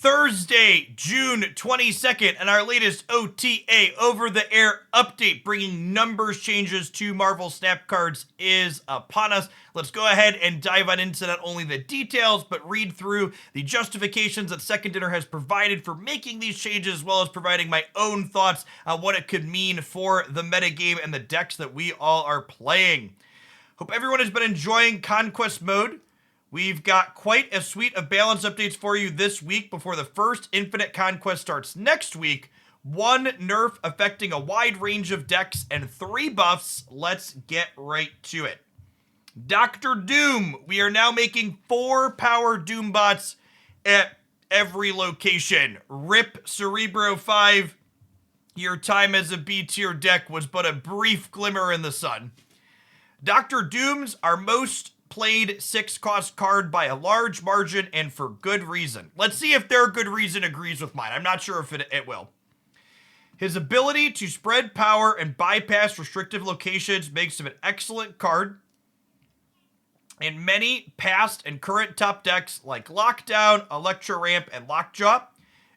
Thursday, June 22nd, and our latest OTA over-the-air update bringing numbers changes to Marvel Snap cards is upon us. Let's go ahead and dive on into not only the details, but read through the justifications that Second Dinner has provided for making these changes, as well as providing my own thoughts on what it could mean for the metagame and the decks that we all are playing. Hope everyone has been enjoying Conquest Mode. We've got quite a suite of balance updates for you this week before the first Infinite Conquest starts next week. 1 nerf affecting a wide range of decks and 3 buffs. Let's get right to it. Dr. Doom. We are now making 4 power Doom bots at every location. RIP Cerebro 5. Your time as a B tier deck was but a brief glimmer in the sun. Dr. Doom's our most played 6-cost card by a large margin and for good reason. Let's see if their good reason agrees with mine. I'm not sure if it will. His ability to spread power and bypass restrictive locations makes him an excellent card in many past and current top decks like Lockdown, Electro Ramp, and Lockjaw.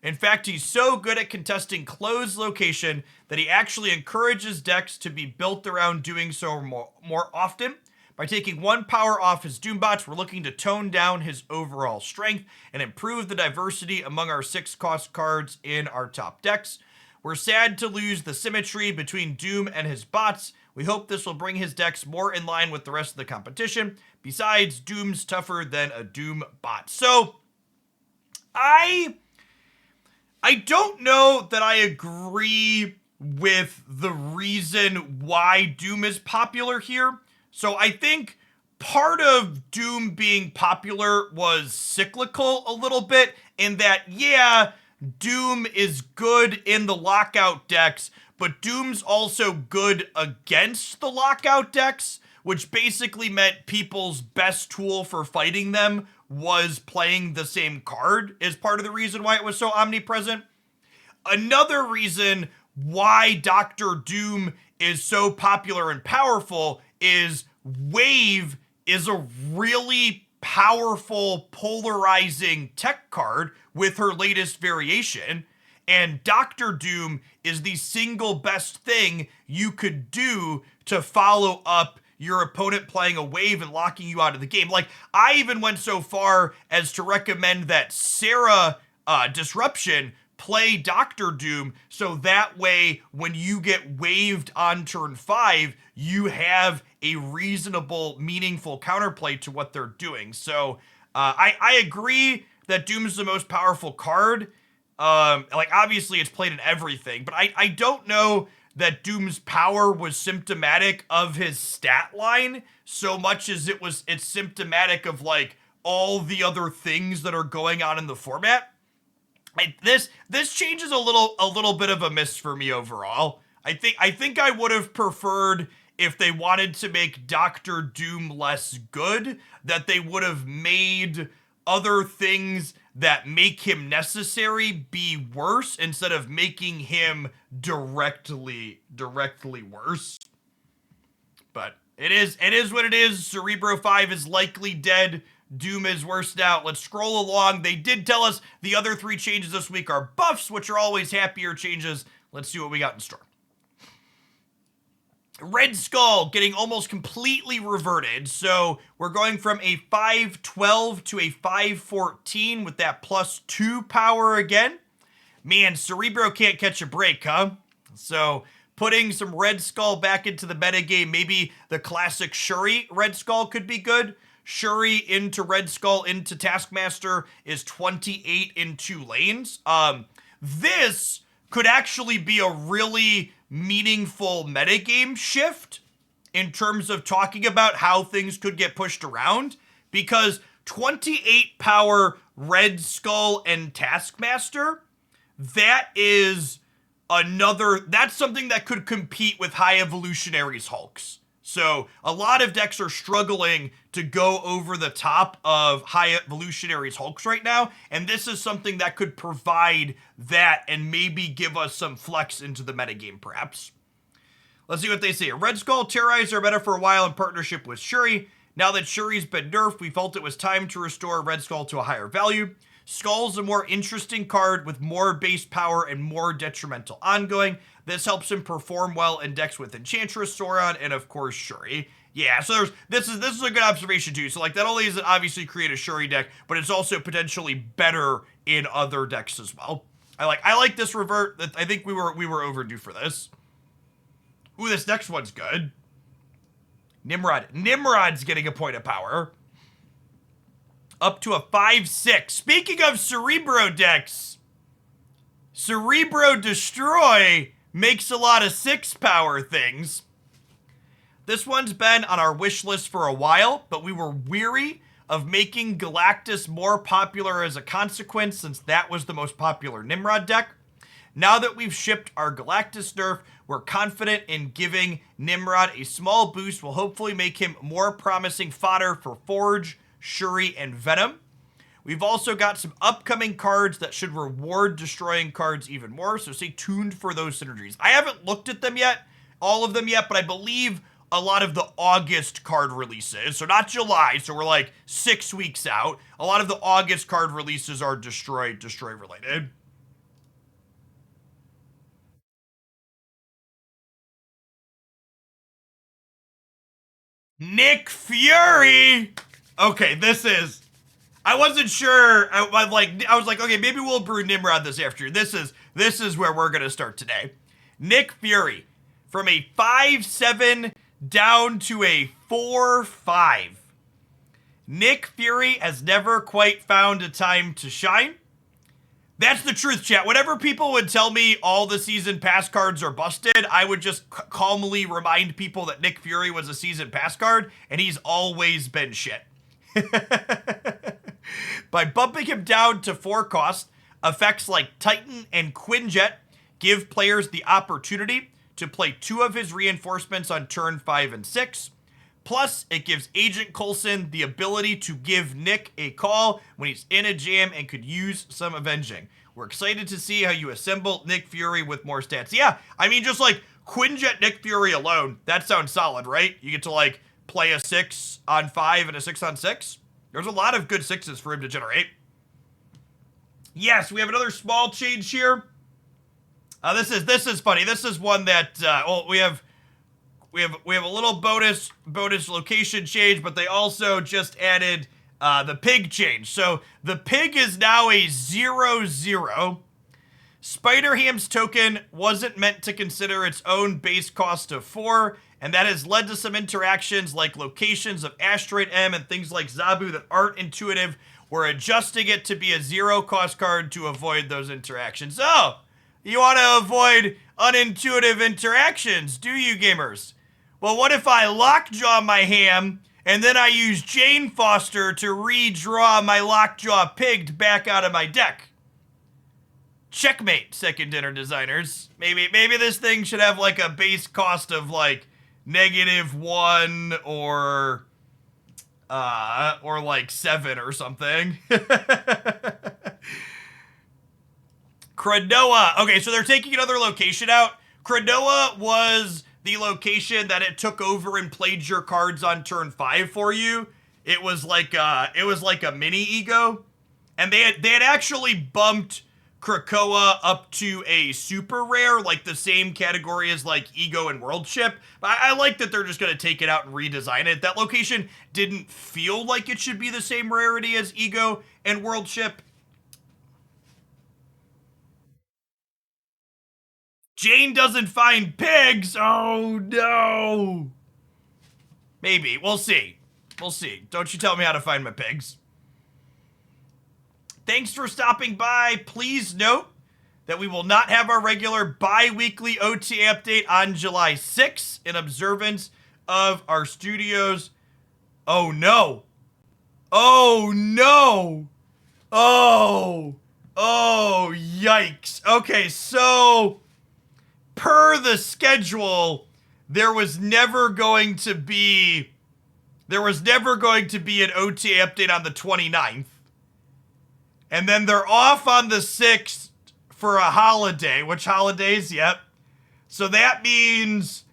In fact, he's so good at contesting closed location that he actually encourages decks to be built around doing so more often. By taking 1 power off his Doombots, we're looking to tone down his overall strength and improve the diversity among our 6-cost cards in our top decks. We're sad to lose the symmetry between Doom and his bots. We hope this will bring his decks more in line with the rest of the competition. Besides, Doom's tougher than a Doom bot. So, I don't know that I agree with the reason why Doom is popular here. So I think part of Doom being popular was cyclical a little bit in that, yeah, Doom is good in the lockout decks, but Doom's also good against the lockout decks, which basically meant people's best tool for fighting them was playing the same card, is part of the reason why it was so omnipresent. Another reason why Dr. Doom is so popular and powerful is Wave is a really powerful polarizing tech card with her latest variation, and Dr. Doom is the single best thing you could do to follow up your opponent playing a wave and locking you out of the game. Like, I even went so far as to recommend that Sarah Disruption play Dr. Doom, so that way when you get waved on turn 5, you have a reasonable, meaningful counterplay to what they're doing. So I agree that Doom's the most powerful card. Like, obviously it's played in everything, but I don't know that Doom's power was symptomatic of his stat line so much as it's symptomatic of like all the other things that are going on in the format. This change is a little bit of a miss for me overall. I think I would have preferred, if they wanted to make Dr. Doom less good, that they would have made other things that make him necessary be worse instead of making him directly worse. But it is what it is. Cerebro 5 is likely dead. Doom is worse now. Let's scroll along. They did tell us the other 3 changes this week are buffs, which are always happier changes. Let's see what we got in store. Red Skull getting almost completely reverted. So we're going from a 512 to a 514 with that +2 power again. Man, Cerebro can't catch a break, huh? So putting some Red Skull back into the metagame, maybe the classic Shuri Red Skull could be good. Shuri into Red Skull into Taskmaster is 28 in 2 lanes. This could actually be a really meaningful metagame shift in terms of talking about how things could get pushed around, because 28 power Red Skull and Taskmaster, that's something that could compete with High Evolutionaries Hulks. So a lot of decks are struggling to go over the top of High Evolutionaries Hulks right now, and this is something that could provide that and maybe give us some flex into the metagame, perhaps. Let's see what they say. Red Skull terrorized our meta for a while in partnership with Shuri. Now that Shuri's been nerfed, we felt it was time to restore Red Skull to a higher value. Skull's a more interesting card with more base power and more detrimental ongoing. This helps him perform well in decks with Enchantress, Sauron, and of course Shuri. Yeah, so this is a good observation too. So like not only does it obviously create a Shuri deck, but it's also potentially better in other decks as well. I like this revert. I think we were overdue for this. Ooh, this next one's good. Nimrod. Nimrod's getting a point of power. Up to a 5/6. Speaking of Cerebro decks, Cerebro Destroy makes a lot of 6 power things. This one's been on our wish list for a while, but we were weary of making Galactus more popular as a consequence since that was the most popular Nimrod deck. Now that we've shipped our Galactus nerf, we're confident in giving Nimrod a small boost will hopefully make him more promising fodder for Forge, Shuri, and Venom. We've also got some upcoming cards that should reward destroying cards even more, so stay tuned for those synergies. I haven't looked at them yet, all of them yet, but I believe a lot of the August card releases, so not July, so we're like 6 weeks out. A lot of the August card releases are destroy related. Nick Fury! Okay, this is... I wasn't sure. I was like, okay, maybe we'll brew Nimrod this afternoon. This is where we're gonna start today. Nick Fury, from a 5/7 down to a 4/5. Nick Fury has never quite found a time to shine. That's the truth, chat. Whenever people would tell me all the season pass cards are busted, I would just calmly remind people that Nick Fury was a season pass card, and he's always been shit. By bumping him down to 4 cost, effects like Titan and Quinjet give players the opportunity to play 2 of his reinforcements on turn 5 and 6. Plus, it gives Agent Coulson the ability to give Nick a call when he's in a jam and could use some avenging. We're excited to see how you assemble Nick Fury with more stats. Yeah, I mean, just like Quinjet Nick Fury alone, that sounds solid, right? You get to like play a 6 on 5 and a 6 on 6. There's a lot of good 6s for him to generate. Yes, we have another small change here. This is funny. This is one that we have a little bonus location change, but they also just added the pig change. So the pig is now a 0/0. Spider-Ham's token wasn't meant to consider its own base cost of 4, and that has led to some interactions like locations of Asteroid M and things like Zabu that aren't intuitive. We're adjusting it to be a 0 cost card to avoid those interactions. Oh, you want to avoid unintuitive interactions, do you, gamers? Well, what if I lockjaw my ham and then I use Jane Foster to redraw my lockjaw pigged back out of my deck? Checkmate, second dinner designers. Maybe this thing should have like a base cost of like -1 or like 7 or something. Kradoa. Okay, so they're taking another location out. Kradoa was the location that it took over and played your cards on turn 5 for you. It was like a mini ego, and they had actually bumped Krakoa up to a super rare, like the same category as like Ego and World Ship. But I like that they're just gonna take it out and redesign it. That location didn't feel like it should be the same rarity as Ego and World Ship. Jane doesn't find pigs. Oh no. Maybe. We'll see. We'll see. Don't you tell me how to find my pigs. Thanks for stopping by. Please note that we will not have our regular bi-weekly OTA update on July 6th in observance of our studio's... Oh no. Oh no. Oh. Oh, yikes. Okay, so per the schedule, there was never going to be an OTA update on the 29th. And then they're off on the 6th for a holiday. Which holidays? Yep. So that means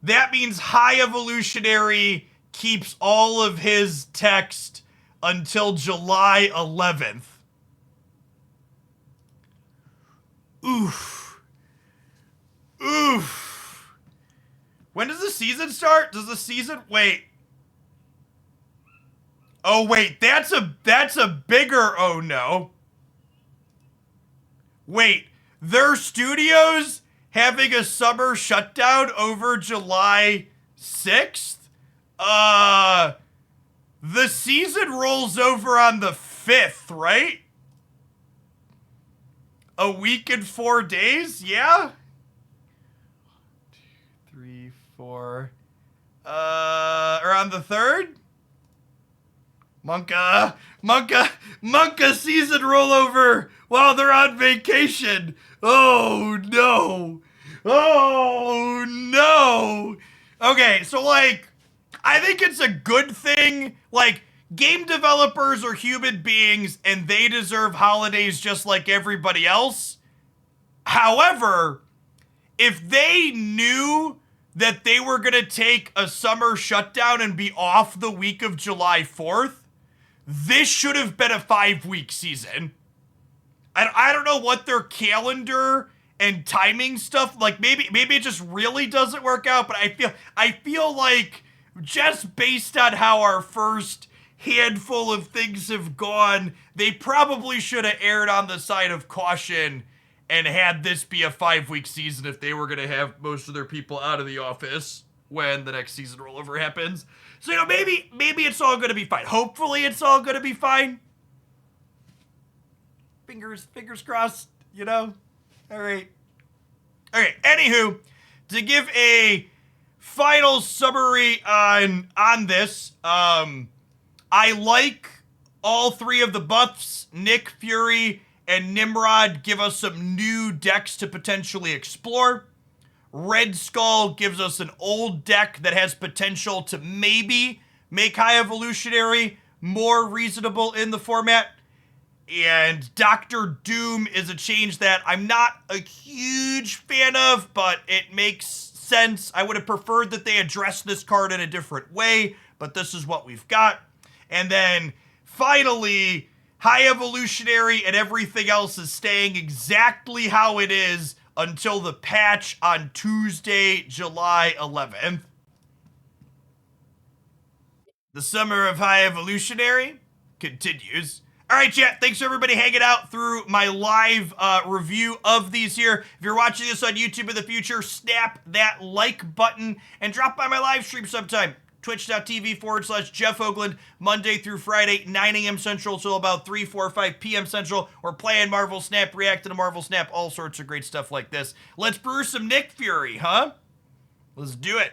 High Evolutionary keeps all of his text until July 11th. season start? Does the season, wait. Oh wait, that's a bigger oh no. Wait, their studios having a summer shutdown over July 6th? The season rolls over on the 5th, right? A week and 4 days? Yeah? 1, 2, 3, 4. Or on the 3rd? Monka season rollover while they're on vacation. Oh no. Oh no. Okay, so like, I think it's a good thing. Like, game developers are human beings and they deserve holidays just like everybody else. However, if they knew that they were going to take a summer shutdown and be off the week of July 4th, this should have been a 5-week season. I don't know what their calendar and timing stuff, like maybe it just really doesn't work out, but I feel like just based on how our first handful of things have gone, they probably should have erred on the side of caution and had this be a 5-week season if they were going to have most of their people out of the office when the next season rollover happens. So, you know, maybe it's all going to be fine. Hopefully it's all going to be fine. Fingers crossed, you know? All right. Okay, anywho, to give a final summary on this, I like all 3 of the buffs. Nick, Fury, and Nimrod give us some new decks to potentially explore. Red Skull gives us an old deck that has potential to maybe make High Evolutionary more reasonable in the format. And Doctor Doom is a change that I'm not a huge fan of, but it makes sense. I would have preferred that they addressed this card in a different way, but this is what we've got. And then finally, High Evolutionary and everything else is staying exactly how it is until the patch on Tuesday, July 11th. The summer of High Evolutionary continues. All right, chat, thanks for everybody hanging out through my live review of these here. If you're watching this on YouTube in the future, snap that like button and drop by my live stream sometime. Twitch.tv/Jeff Hoagland, Monday through Friday, 9 a.m. Central till about 3, 4, 5 p.m. Central. We're playing Marvel Snap, reacting to Marvel Snap, all sorts of great stuff like this. Let's brew some Nick Fury, huh? Let's do it.